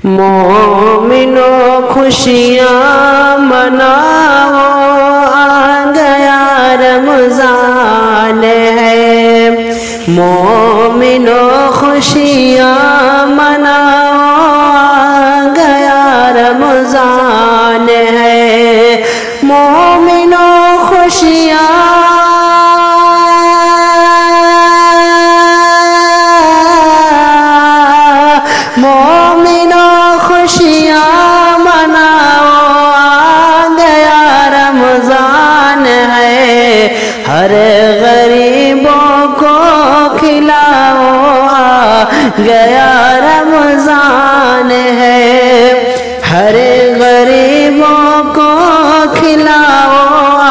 مومنوں خوشیاں مناؤ، آ گیا رمضان ہے۔ مومنوں خوشیاں مناؤ، آ گیا رمضان ہے۔ مومنوں خوشیاں خوشیاں مناؤ، آ گیا رمضان ہے۔ ہر غریبوں کو کھلاؤ، آ گیا رمضان ہے۔ ہر غریبوں کو کھلاؤ، آ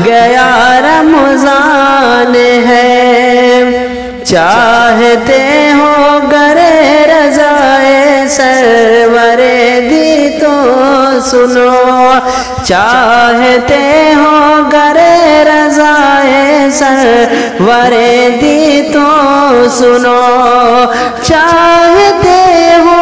گیا رمضان ہے۔ چاہتے ہو گر رضائے سرور دی تو سنو، چاہتے ہو گر رضائے سرور دی تو سنو، چاہتے ہو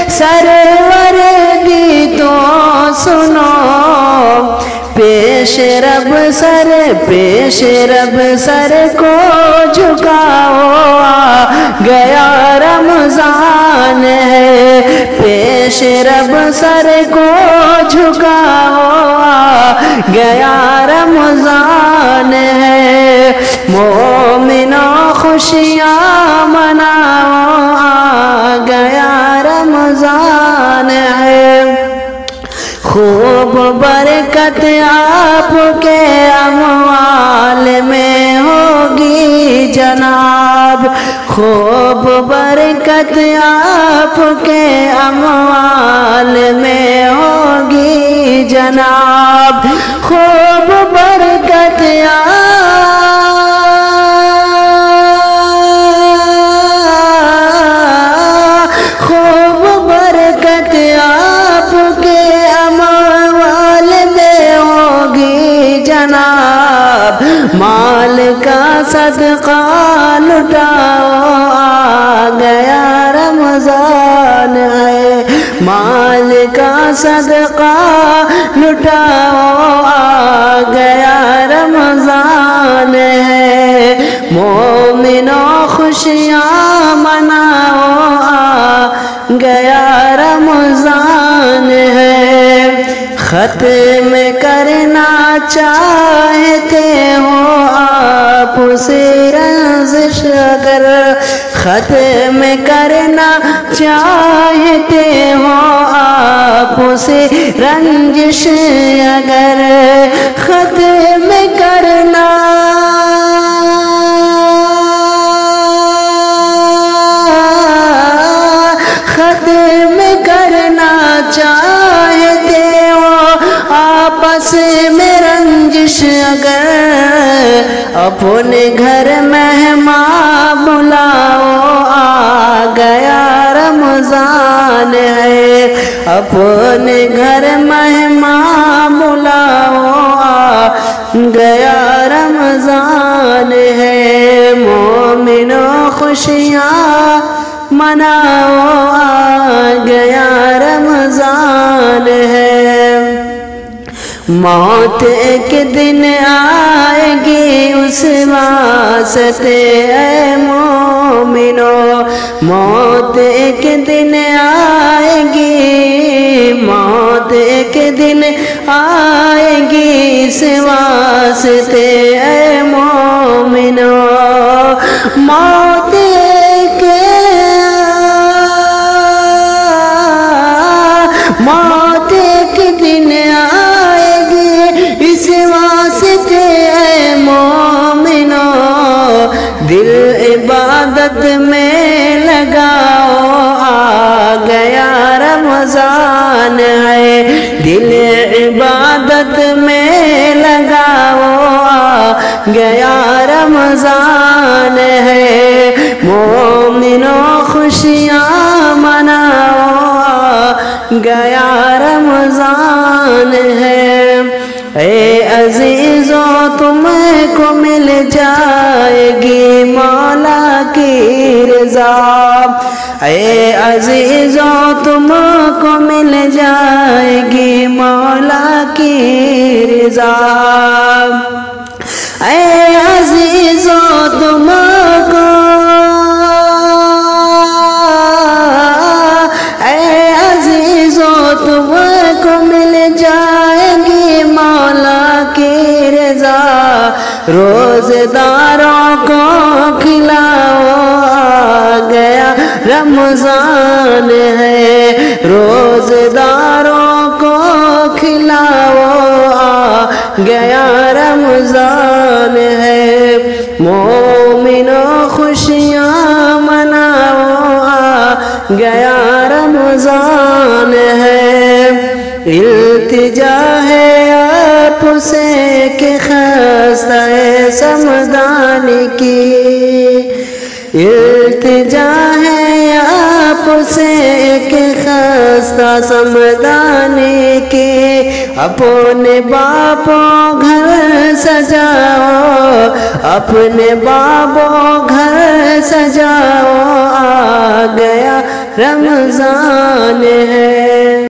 سرور دی تو سنو، پیش رب سر کو جھکاؤ، آ گیا رمضان ہے۔ پیش رب سر کو جھکاؤ، آ گیا رمضان ہے۔ مومنوں خوشیاں مناؤ، آ گیا رمضان ہے۔ خوب برکت آپ کے اموال میں ہوگی جناب، خوب برکت آپ کے اموال میں ہوگی جناب، خوب برکت مال کا صدقہ لٹاؤ، آ گیا رمضان ہے۔ مال کا صدقہ لٹاؤ، آ گیا رمضان ہے۔ مومنوں خوشیاں مناؤ، آ گیا رمضان ہے۔ ختم کرنا چاہتے ہو آپ سے رنجش اگر، ختم کرنا چاہتے ہو آپ سے رنجش اگر، ختم کرنا چاہتے ہو آپس میں رنجش اگر، اپنے گھر مہمان بلاؤ، آ گیا رمضان ہے۔ اپنے گھر مہمان بلاؤ، آ گیا رمضان ہے۔ مومنوں خوشیاں مناؤ، آ گیا رمضان ہے۔ موت ایک دن آئے گی اس واسطے اے مومنو، موت ایک دن آئے گی، موت ایک دن آئے گی اس واسطے اے مومنو، موت ایک دن آئے گی اس واسطے اے مومنو، دل عبادت میں لگاؤ، آ گیا رمضان ہے۔ دل عبادت میں لگاؤ، آ گیا رمضان ہے۔ مومنوں خوشیاں مناؤ، گیا رمضان ہے۔ اے عزیزوں تم کو مل جائے گی مولا کی رضا، اے عزیزوں تم کو مل جائے گی مولا کی رضا، اے عزیزوں تم کو، اے عزیزوں تم کو مل جائے گی مولا کی رضا، روزداروں کو کھلاؤ آ گیا رمضان ہے، روزداروں کو کھلاؤ آ گیا رمضان ہے، مومنوں خوشیاں مناؤ آ گیا رمضان ہے، التجا ہے آپ سے کہ خستہ سمدان کی، التجا ہے آپ سے کہ خستہ سمدان کی، اپنے باپوں گھر سجاؤ، اپنے باپوں گھر سجاؤ، آ گیا رمضان ہے۔